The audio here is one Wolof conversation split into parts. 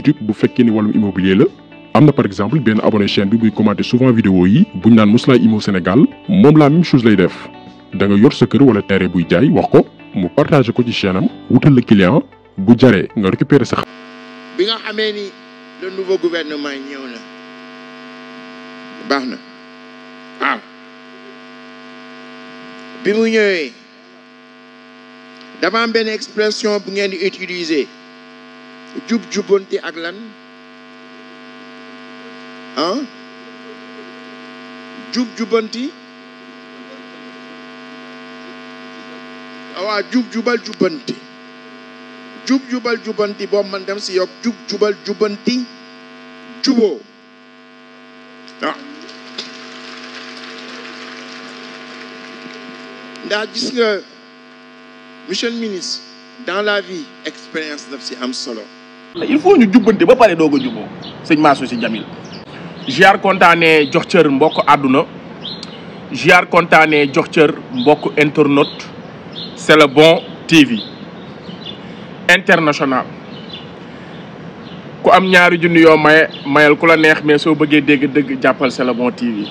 YouTube bu fekkee ni wàllum immobilier la am na par exemple benn abonné chaîne bi buy commenter souvent vidéo yi buñ naan Mously Immo Sénégal moom la même chose lay def da nga yor sa kër wala terrain buy jaay wax ko mu partager ko ci chaîne am wutal la client bu jaree nga récupérer sa. bi nga xamee ni le nouveau gouvernement ñëw na baax na waaw bi mu ñëwee dafa am benn expression bu ngeen di utiliser jub-jubanti ak lan ah jub-jubanti waaw jub-jubal-jubanti jub-jubal-jubanti boobu man dem si yokk jub-jubal-jubanti juboo waaw ndax gis nga monsieur le ministre dans la vie expérience daf si am solo. il faut ñu jubbanti ba pare doog a juboo sëñ Mansour Sy Djamil ziar kontaanee jox cër mbokk àdduna ziar kontaanee jox cër mbokk internaute c'est le bon TV international ku am ñaari junni yoo mayal ku la neex mais soo bëggee dégg dëgg jàppal c'est le bon TV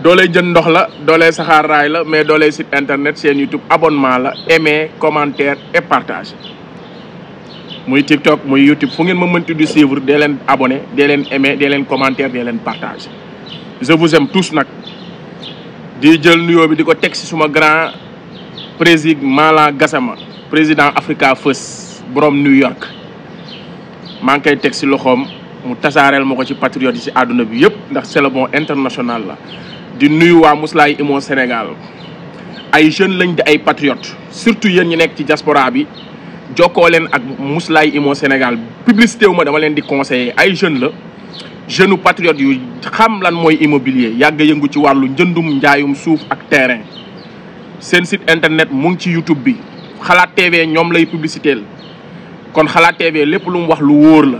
doolee jën ndox la doolee saxaar raay la mais doolee site internet seen YouTube abonnement la aimer commentaire et partage muy TikTok muy YouTube fu ngeen ma mënti di suivre dee leen abonné dee leen aimer dee leen commentaire dee leen partage je vous aime tous nag di jël nuyoo bi di ko teg si suma grand président Malang Gassama président Africa First borom New York maa ngi koy teg si loxoom mu tasaareel ma ko ci patriote yi si àdduna bi yëpp ndax c'est le bon international la di nuyu waa Mously Immo Sénégal ay jeunes lañ di ay patriotes surtout yéen ñi nekk ci diaspora bi jokkoo leen ak Mously Immo Sénégal publicité wu ma dama leen di conseiller ay jeunes la jeune patriotes yu xam lan mooy immobilier yàgg yëngu ci wàllu njëndum njaayum suuf ak terrain seen site internet mu ngi ci YouTube bi Xalaat TV ñoom lay publicité kon Xalaat TV lépp lu mu wax lu wóor la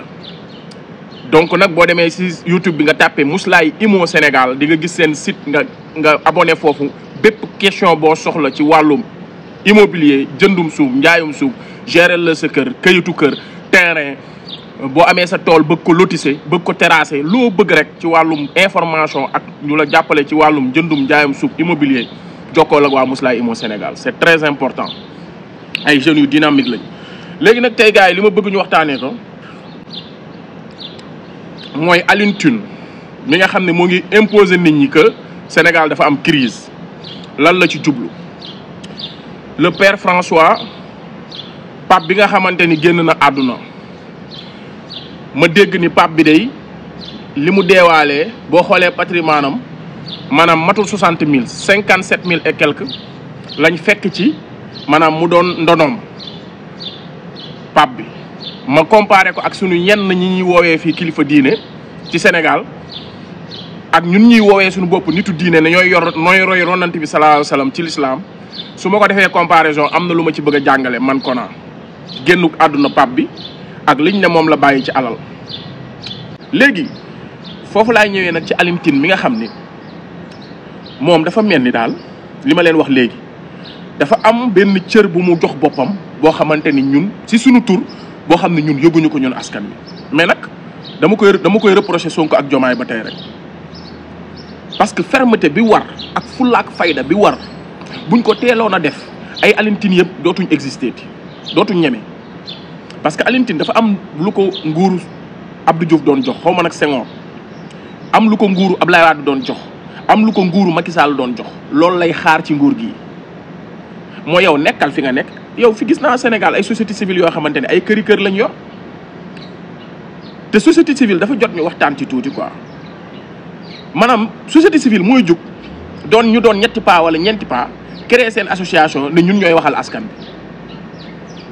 donc nag boo demee si YouTube bi nga tàppee Mously Immo Sénégal di nga gis seen site nga abonné foofu bépp question boo soxla ci wàllum immobilier jëndum suuf njaayum suuf gérer la sa kër këyitu kër terrain boo amee sa tool bëgg ko lotisser bëgg ko terrasser loo bëgg rek ci wàllum information ak ñu la jàppale ci wàllum jëndum njaayum suuf immobilier jokkoo ak waa Mously Immo Sénégal c'est très important ay jeunes yu dynamique lañ léegi nag tey gars yi li ma bëgg ñu waxtaanee ko mooy Alioune Tine mi nga xam ne moo ngi imposer nit ñi que Sénégal dafa am crise lan la ci jublu le père François pape bi nga xamante ni génn na àdduna ma dégg ni pape bi day li mu deewaalee boo xoolee patrimoine am maanaam matul 60 000 57 000 et quelques lañ fekk ci maanaam mu doon ndonoom pape bi ma comparé ko ak sunu ñenn ñi ñuy woowee fii kilifa diine ci Sénégal ak ñun ñuy woowee suñu bopp nitu diine ne nooy roy ronant bi sallallahu alayhi wasallam ci l'islam su ma ko defee comparaison am na lu ma ci bëgg a jàngale man Kona génnu àdduna pape bi ak liñ ne moom la bàyyi ci alal léegi foofu laay ñëwee nag ci Alioune Tine mi nga xam ni moom dafa mel ni daal li ma leen wax léegi dafa am benn cër bu mu jox boppam boo xamante ni ñun si suñu tur boo xam ne ñun yëguñu ko ñun askan bi mais nag dama koy reprocher Sonko ak Diomaye ba tey rek parce que fermeté bi war ak fulla ak fayda bi war buñ ko teeloon a def ay Alioune Tine yëpp dootuñ exister ti dootuñ ñeme parce que Alioune Tine dafa am lu ko nguuru Abdou Diouf doon jox xaw ma nag Senghor am lu ko nguuru Abdoulaye Wade doon jox am lu ko nguuru Macky Sall doon jox loolu lay xaar ci nguur gi moo yow nekkal fi nga nekk yow fi gis naa Sénégal ay société civile yoo xamante ne ay këri kër lañ yor te société civile dafa jot ñu waxtaan ci tuuti quoi maanaam société civile mooy jug ñu doon ñetti pas wala ñeenti pas créer seen association ne ñun ñooy waxal askan bi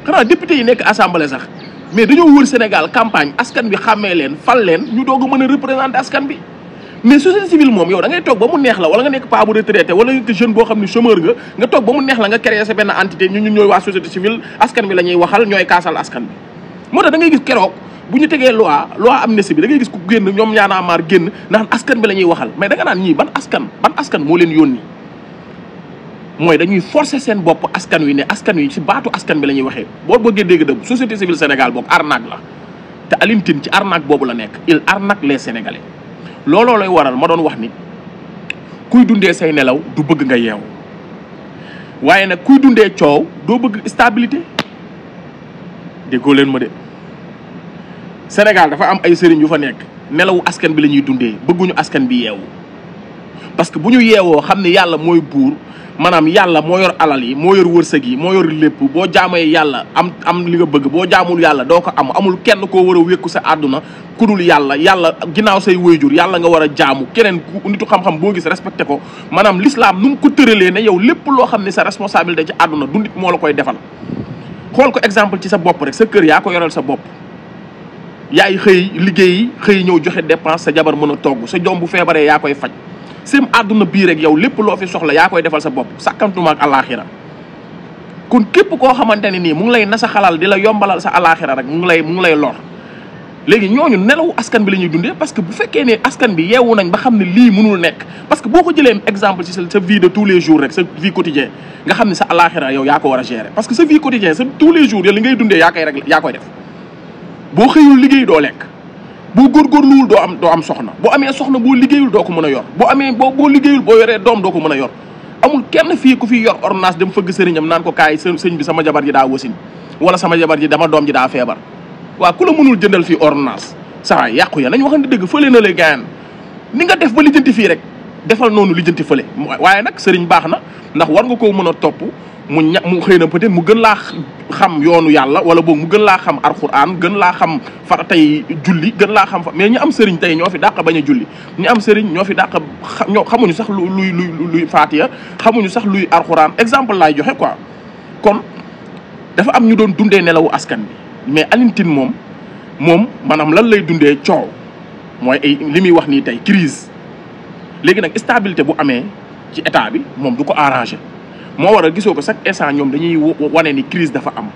xanaa député yi nekk assemblée sax mais dañoo wër Sénégal campagne askan bi xàmmee leen fal leen ñu doog a mën a représenter askan bi mais société civile moom yow da ngay toog ba mu neex la wala nga nekk pas bu retraité wala nga jeune boo xam ne chômeur nga toog ba mu neex la nga créer sa benn entité ñun ñooy waa société civile askan bi la ñuy waxal ñooy kaasal askan bi moo tax da ngay gis keroog bu ñu tegee loi amnistie bi da ngay gis ku génn ñoom ñaanaa maar génn naan askan bi la ñuy waxal mais da nga naan ñii ban askan moo leen yónni mooy dañuy forcer seen bopp askan wi ne askan wi ci baatu askan bi la ñuy waxee boo bëggee dégg dëgg société civile Sénégal boog arnaque la te Alioune Tine ci arnaque boobu la nekk il arnaque les Sénégalais looloo lay waral ma doon wax ni kuy dundee say nelaw du bëgg nga yeewu waaye nag kuy dundee coow doo bëgg stabilité déggoo leen ma de Sénégal dafa am ay sëriñ yu fa nekk nelawu askan bi la ñuy dundee bëgguñu askan bi yeewu parce que bu ñu yeewoo xam ne yàlla mooy buur maanaam yàlla moo yor alal yi moo yor wërsëg yi moo yor lépp boo jaamee yàlla am li nga bëgg boo jaamul yàlla doo ko amul kenn koo war a wékku sa àdduna ku dul yàlla ginnaaw say waajur yàlla nga war a jaamu keneen nitu xam-xam boo gis respecté ko maanaam l'islam nu mu ko tëralee ne yow lépp loo xam ne sa responsabilité ci àdduna du nit moo la koy defal xool ko exemple ci sa bopp rek sa kër yaa ko yoral sa bopp yaay xëy liggéey xëy ñëw joxe dépense sa jabar mën a togg sa doom bu feebaree yaa koy faj seen àdduna bii rek yow lépp loo fi soxla yaa koy defal sa bopp sàkkantuma ak alaaxira kon képp koo xamante ne nii mu ngi lay nasa xalal di la yombalal sa alaaxira rek mu ngi lay lor léegi ñooñu nelawu askan bi la ñuy dundee parce que bu fekkee ne askan bi yeewu nañ ba xam ne lii mënul nekk parce que boo ko jëlee exemple ci sa vie de tous les jours rek sa vie quotidien nga xam ne sa alaaxira yow yaa ko war a gérer parce que sa vie quotidien sa tous les jours yow li ngay dundee yaa koy def boo xëyul liggéey doo lekk boo góorgóorluwul doo am soxna boo amee soxna boo liggéeyul doo ko mën a yor boo liggéeyul boo yoree doom doo ko mën a yor amul kenn fii ku fi yor ordonnance dem fëgg sëriñam naan ko kaay sëñ bi sama jabar ji daa wasin wala sama jabar ji dama doom ji daa feebar waaw ku la mënul jëndal fii ordonnance saa yàqu ya nañ waxante dëgg fële na la gaayan ni nga def ba lijjanti fii rek defal noonu lijjanti fële waaye nag sëriñ baax na ndax war nga koo mën a topp mu xëy na peut-être mu gën laa xam yoonu yàlla wala boog mu gën laa xam alxuraan gën laa xam far tey julli gën laa xam mais ñi am sëriñ tey ñoo fi dàq bañ a julli ñi am sëriñ ñoo fi dàq xamuñu sax luy faatiya xamuñu sax luy alxuraan exemple laay joxe quoi kon dafa am ñu doon dundee nelawu askan bi mais Alioune Tine moom maanaam lan lay dundee coow mooy ay li muy wax nii tey crise léegi nag stabilité bu amee ci état bi moom du ko arrangé moo war a gisoo ko chaque instant ñoom dañuy wane ni crise dafa am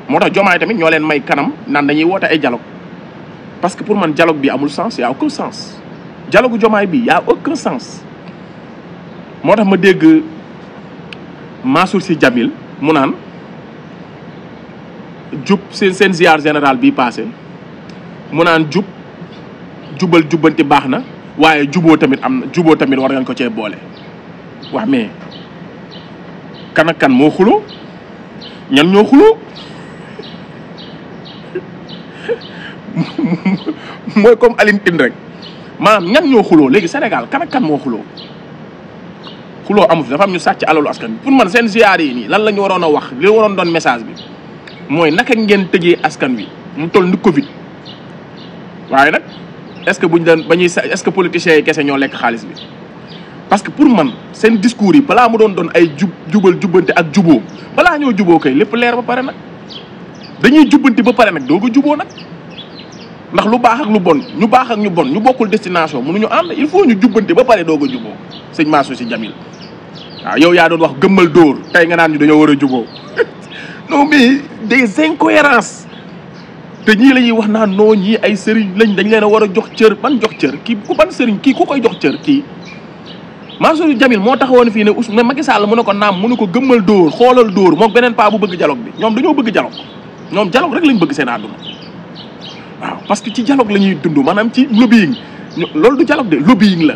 moo tax Diomaye tamit ñoo leen may kanam naan dañuy woote ay dialogue parce que pour man dialogue bi amul sens y a aucun sens dialogue Diomaye bi y a aucun sens moo tax ma dégg Mansour Sy Djamil mu naan jub seen ziar général bi passé mu naan jubal jubbanti baax na waaye juboo tamit war ngeen ko cee boole waaw mais kan ak kan moo xuloo ñan ñoo xuloo mooy comme Alioune Tine rek maanaam ñan ñoo xuloo léegi Sénégal kan ak kan moo xuloo amu fi dafa am ñu sàcc alalu askan bi pour man seen ziar yi nii lan la ñu waroon a wax li waroon doon message bi mooy naka ngeen tëjee askan wi mu toll ni Covid waaye nag est-ce que politiciens yi kese ñoo lekk xaalis bi parce que pour man seen discours yi balaa mu doon ay jubal jubbante ak juboo balaa ñoo juboo kay lépp leer ba pare nag dañuy jubbanti ba pare nag doo ko juboo nag ndax lu baax ak lu bon ñu baax ak ñu bon ñu bokkul destination mënuñu ànd il faut ñu jubbanti ba pare doo ko juboo sëñ Mansour Sy Djamil waaw yow yaa doon wax gëmmal dóor tey nga naan ñu dañoo war a juboo non mais des incohérences te ñii la ñuy wax naan non ñii ay sëriñ lañ dañ leen a war a jox cër ban jox cër kii ku ban sëriñ kii ku koy jox cër kii Mansour Sy Djamil moo taxawoon fii ne Macky Sall mu ne ko naam mu ne ko gëmmal dóor xoolal dóor moom beneen paa bu bëgg dialogue bi ñoom dañoo bëgg dialogue ñoom dialogue rek lañ bëgg seen àdduna waaw parce que ci dialogue la ñuy dund maanaam ci lobbying loolu du dialogue de lobbying la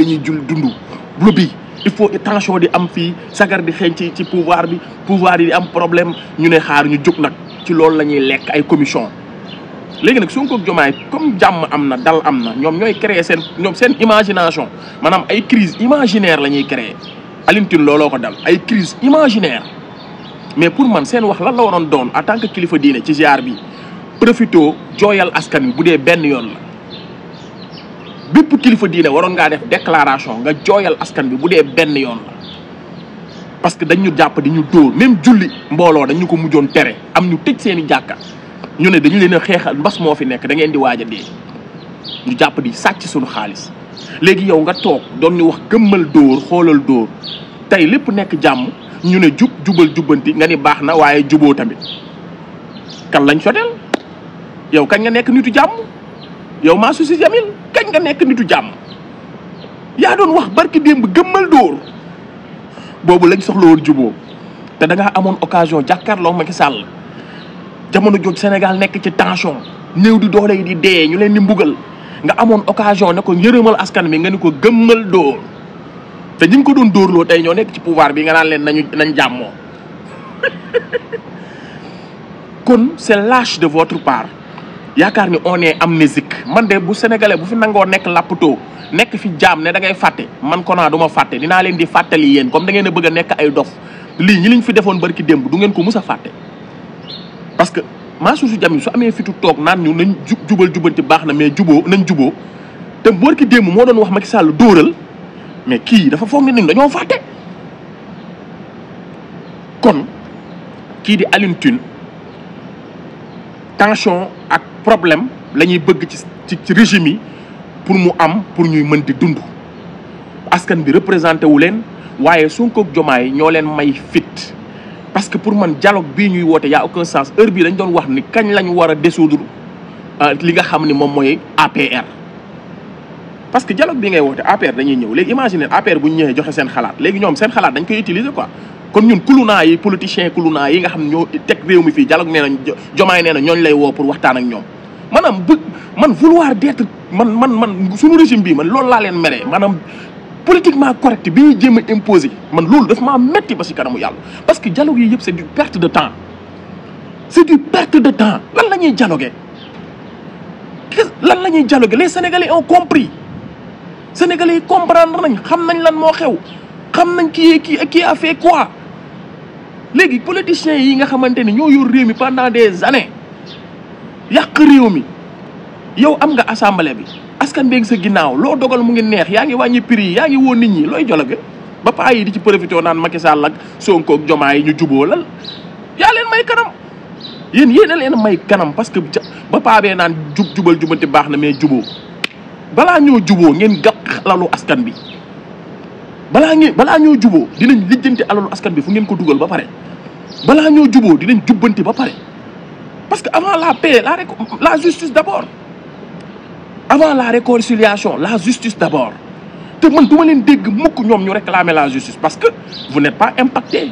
ñuy dund lobby il faut tension di am fii sagar di xeeñ ci pouvoir bi pouvoir yi di am problème ñu ne xaar ñu jóg nag ci loolu la ñuy lekk ay commission léegi nag Sonko ak Diomaye comme jàmm am na dal am na ñoom ñooy créer seen imagination maanaam ay crise imaginaire la ñuy créer Alioune Tine looloo ko dal ay crise imaginaire mais pour man seen wax lan la waroon doon en tant que kilifa diine ci ziar bi profito jooyal askan wi bu dee benn yoon la bépp kilifa diine waroon ngaa def déclaration nga jooyal askan bi bu dee benn yoon la parce que dañu jàpp di ñu dóor même julli mbooloo dañu ko mujjoon tere am ñu tëj seen i jàkka ñu ne dañu leen a xeexal mbas moo fi nekk da ngeen di waaj a dee ñu jàpp di sàcc suñu xaalis léegi yow nga toog doon ñu wax gëmmal dóor xoolal dóor tey lépp nekk jàmm ñu ne jubal jubbanti nga ni baax na waaye juboo tamit kan lañ soteel yow kañ nga nekk nitu jàmm yow Mansour Sy Djamil kañ nga nekk nitu jàmm yaa doon wax barki démb gëmmal dóor boobu lañ soxla woon juboo te da ngaa amoon occasion jàkkaarloo Macky Sall jamono jooju Sénégal nekk ci tension néew di doole yi di dee ñu leen di mbugal nga amoon occasion ne ko yërëmal askan bi nga ni ko gëmmal dóor te ñi ko doon dóorloo tey ñoo nekk ci pouvoir bi nga naan leen nañ jàmmoo kon c'est lâche de votre part yaakaar ni on est amnésique man de bu sénégalais bu fi nangoo nekk lappatoo nekk fi jaam ne da ngay fàtte man Kona du ma fàtte dinaa leen di fàttali yéen comme da ngeen a bëgg a nekk ay dof lii ñi liñ fi defoon barki démb du ngeen ko mus a fàtte parce que Mansour Sy Djamil su amee fitu toog naan ñu nañ jubal jubanti baax na mais nañ juboo te barki démb moo doon wax Macky Sall dóoral mais kii dafa foog ne ni dañoo fàtte kon kii di Alioune Tine tension ak problème la ñuy bëgg ci régime yi pour mu am pour ñuy mën di dund askan bi représenté wu leen waaye Sonko ak Diomaye ñoo leen may fit parce que pour man dialogue bii ñuy woote y a aucun sens heure bii dañ doon wax ni kañ lañ war a dissoudre li nga xam ni moom mooy APR parce que dialogue bi ngay woote APR dañuy ñëw léegi imaginer APR bu ñu ñëwee joxe seen xalaat léegi ñoom seen xalaat dañ koy utiliser quoi kon ñun kulunaa yi politiciens kulunaa yi nga xam ne ñoo teg réew mi fii dialogue nee na Diomaye nee na ñooñu lay woo pour waxtaan ak ñoom maanaam man vouloir d'être man suñu régime bii man loolu laa leen meree maanaam politiquement correct bi ñuy jéem a imposer man loolu daf maa metti ba si kanamu yàlla parce que dialogue yi yëpp c'est du perte de temps lan la ñuy dialoguer les Sénégalais ont compris Sénégalais yi comprendre nañ xam nañ lan moo xew xam nañ kii a fait quoi léegi politiciens yi nga xamante ni ñoo yor réew mi pendant des années yàq réew mi yow am nga assemblée bi askan beeg sa ginnaaw loo dogal mu ngi neex yaa ngi wàññi prix yi yaa ngi woo nit ñi looy dialogue ba paa yi di ci profité naan Macky Sall ak Sonko ak Diomaye ñu juboo lal yaa leen may kanam yéen a leen may kanam parce que ba paa bee naan jubal jubanti baax na mais juboo balaa ñoo juboo ngeen gàq alalu askan bi balaa ñoo juboo dinañ lijjanti alalu askan bi fu ngeen ko dugal ba pare balaa ñoo juboo dinañ jubbanti ba pare parce que avant la paix la justice d'abord avant la réconciliation la justice d'abord te man du ma leen dégg mukk ñoom ñu réclamer la justice parce que vous n'êtes pas impacté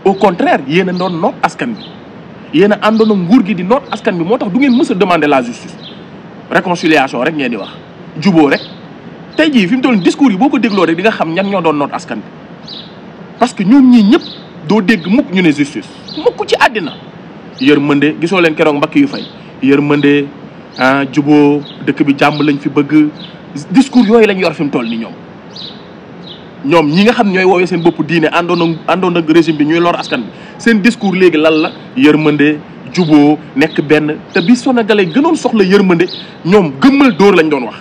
au contraire yéen a doon noot askan bi yéen a àndoon nguur gi di noot askan bi moo tax du ngeen mës a demander la justice réconciliation rek ngeen di wax juboo rek tey jii fi mu toll discours yi boo ko dégloo rek di nga xam ñan ñoo doon noot askan bi parce que ñoom ñii ñëpp doo dégg mukk ñu ne justice mukk ci àddina yërmande gisoo leen keroog mbakki yu fay yërmande juboo dëkk bi jàmm lañ fi bëgg discours yooyu lañ yor fi mu toll ni ñoom ñi nga xam ñooy woowee seen bopp diine àndoon ak régime bi ñuy lor askan bi seen discours léegi lan la yërmande juboo nekk benn te bi Sénégalais gënoon soxla yërmande ñoom gëmmal dóor lañ doon wax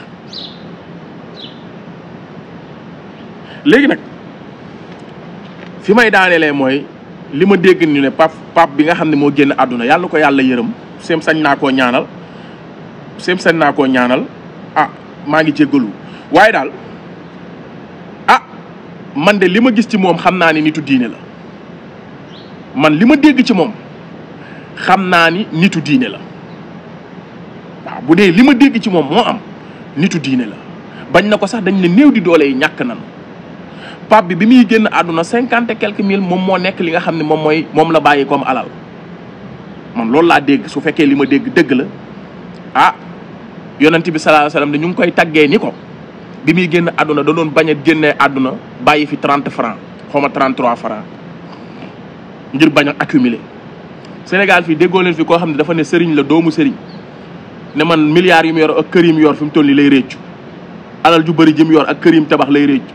léegi nag fi may daanelee mooy li ma dégg ñu ne pap bi nga xam ne moo génn àdduna yàlla ko yàlla yërëm seem sañ naa koo ñaanal maa ngi jéggalu waaye daal man de li ma gis ci moom xam naa ni nitu diine la man li ma dégg ci moom xam naa ni nitu diine la waaw bu dee li ma dégg ci moom moo am nitu diine la bañ na ko sax dañ ne néew di doole yi ñàkk nan pape bi muy génn àdduna 50 et quelques mille moom moo nekk li nga xam ne moom la bàyyi comme alal man loolu laa dégg su fekkee li ma dégg dëgg la yonent bi sallallahu alayhi wasallam ne ñu ngi koy taggee ni ko bi muy génn àdduna da doon bañ a génnee àdduna bàyyi fi 30 francs xaw ma 33 francs ngir bañ a accumuler Sénégal fii déggoo leen fi koo xam ne dafa ne sëriñ la doomu sëriñ ne man milliards yu mu yor ak kër yi mu yor fi mu toll nii lay réccu alal ju bëri ji mu yor ak kër yi mu tabax lay réccu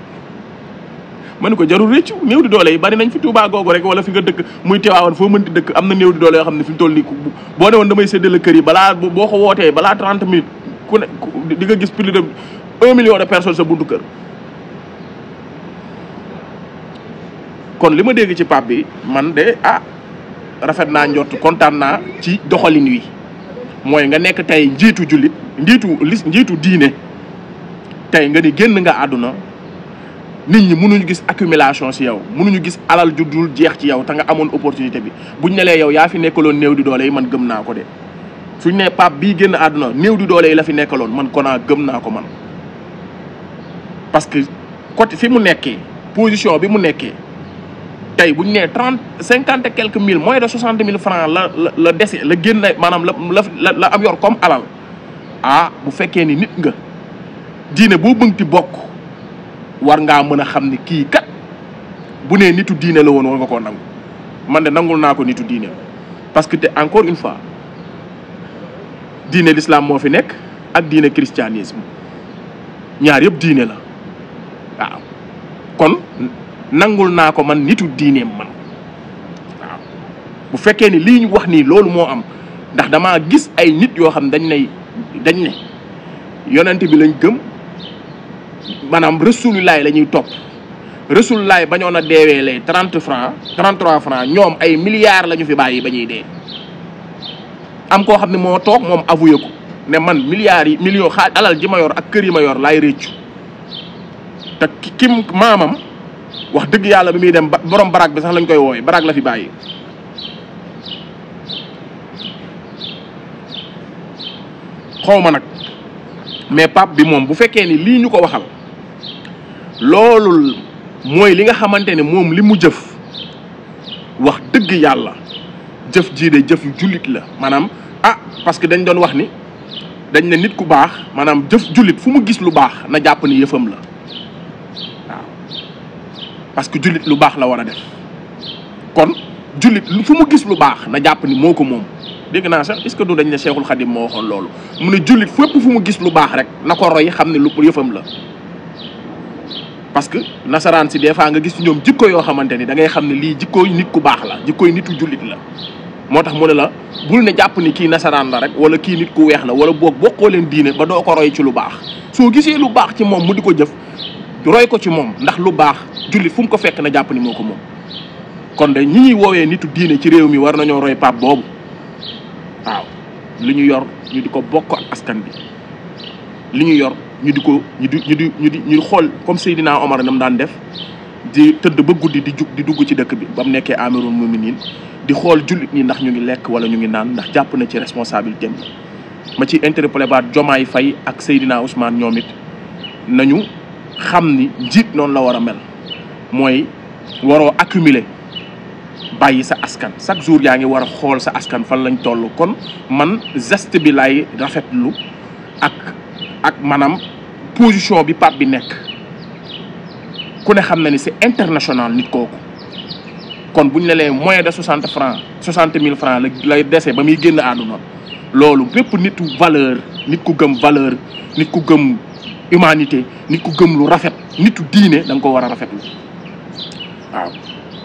ma ne ko jarul réccu néew di doole yi bari nañ fi Touba googu rek wala fi nga dëkk muy Tiwaawan foo mënti dëkk am na néew di doole yoo xam ne fi mu toll nii boo ne woon damay séddale kër yi balaa boo ko wootee balaa 30 minutes ku ne di nga gis plus de 1 million de personnes sa buntu kër. kon li ma dégg ci pape bi man de rafet naa njort kontaan naa ci doxalin wi mooy nga nekk tey njiitu jullit njiitu diine tey nga ni génn nga àdduna nit ñi mënuñu gis accumulation ci yow mënuñu gis alal ju dul jeex ci yow te nga amoon opportunité bi buñ ne lee yow yaa fi nekkaloon néew di doole yi man gëm naa ko de suñ ne pape bii génn àdduna néew di doole yi la fi nekkaloon man Kona gëm naa ko man parce que côté fi mu nekkee position bi mu nekkee tey bu ñu nee 50 et quelques mille moins de 60 000 francs la dese la génn maanaam la am yor comme alal bu fekkee ni nit nga diine boo bëgti bokk war ngaa mën a xam ni kii kat bu nee nitu diine la woon war nga koo nangu man de nangul naa ko nitu diine parce que te encore une fois diine l'islam moo fi nekk ak diine christianisme ñaar yëpp diine la waaw kon nangul naa ko man nitu diineem man waaw bu fekkee ni lii ñu wax nii loolu moo am ndax damaa gis ay nit yoo xam dañ ne yonent bi lañ gëm maanaam rasulilaay la ñuy topp rasulilaay bañoon a deewee lay 33 francs ñoom ay milliards la ñu fi bàyyi ba ñuy dee am koo xam ne moo toog moom avoué ko ne man milliards yi millions alal ji ma yor ak kër yi ma yor laay réccu te kim maamam wax dëgg yàlla bi muy dem borom barak bi sax lañ koy woowe barak la fi bàyyi xawma nag mais pape bi moom bu fekkee ni lii ñu ko waxal loolu mooy li nga xamante ne moom li mu jëf wax dëgg yàlla jëf jii de jëf yu jullit la maanaam parce que dañ doon wax ni dañ ne nit ku baax maanaam jëf jullit fu mu gis lu baax na jàpp ni yëfam la waaw parce que jullit lu baax la war a def kon jullit fu mu gis lu baax na jàpp ni moo ko moom dégg naa sax est-ce que du dañ ne Cheikhul Khadim moo waxoon loolu mu ne jullit fépp fu mu gis lu baax rek na ko roy xam ne lu yëfam la parce que nasaraan si des fois nga gis ñoom jikko yoo xamante ni da ngay xam ne lii jikkooy nit ku baax la jikkooy nitu jullit la moo tax mu ne la bul ne jàpp ni kii nasaraan la rek wala kii nit ku weex la wala boog bokkoo leen diine ba doo ko roy ci lu baax soo gisee lu baax ci moom mu di ko jëf roy ko ci moom ndax lu baax jullit fu mu ko fekk na jàpp ni moo ko moom kon de ñi ñuy woowee nitu diine ci réew mi war nañoo roy pape boobu waaw li ñu yor ñu di ko bokk ak askan bi li ñu yor ñu di xool comme Seydina Omar nam daan def di tëdd ba guddi di dugg ci dëkk bi ba mu nekkee amirul muminin di xool jullit ñi ndax ñu ngi lekk wala ñu ngi naan ndax jàpp na ci responsabilité bi ma ci interpellé baat Diomaye Faye ak Seydina Ousmane ñoom it nañu xam ni njiit noonu la war a mel mooy waroo accumuler bàyyi sa askan chaque jour yaa ngi war a xool sa askan fan lañ toll kon man geste bi laay rafetlu ak maanaam position bi pape bi nekk ku ne xam na ni c'est international nit kooku kon buñ ne lee moins de 60 000 francs lay dese ba muy génn àdduna loolu bépp nitu valeur nit ku gëm valeur nit ku gëm humanité nit ku gëm lu rafet nitu diine da nga ko war a rafetlu waaw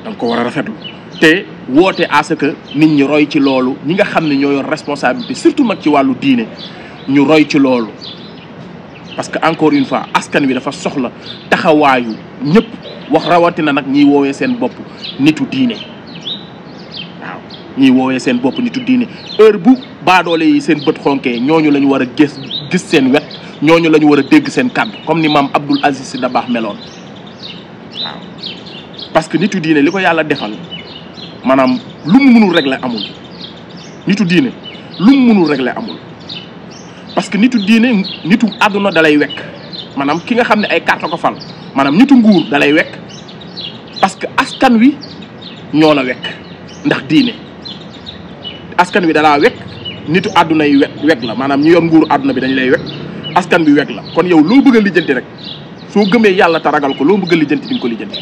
da nga ko war a rafetlu te woote à ce que nit ñi roy ci loolu ñi nga xam ne ñoo yor responsabilité surtout nag ci wàllu diine ñu roy ci loolu parce que encore une fois askan wi dafa soxla taxawaayu ñëpp wax rawatina nag ñiy woowee seen bopp nitu diine waaw ñiy woowee seen bopp nitu diine heure bu baadoole yi seen bët xonkee ñooñu la ñu war a gis seen wet ñooñu la ñu war a dégg seen kàddu comme ni maam Abdoul Aziz Sy Dabakh meloon waaw parce que nitu diine li ko yàlla defal maanaam lu mu mënul régler amul nitu diine lu mu mënul régler amul parce que nitu diine nitu àdduna dalay wekk maanaam ki nga xam ne ay carte ko fal maanaam nitu nguur dalay wekk parce que askan wi ñoo la wekk ndax diine askan wi dalaa wekk nitu àdduna yi wekk la maanaam ñu yor nguuru àdduna bi dañ lay wekk askan bi wekk la kon yow loo bëgg a lijjanti rek soo gëmee yàlla te ragal ko loo bëgg a lijjanti di nga ko lijjanti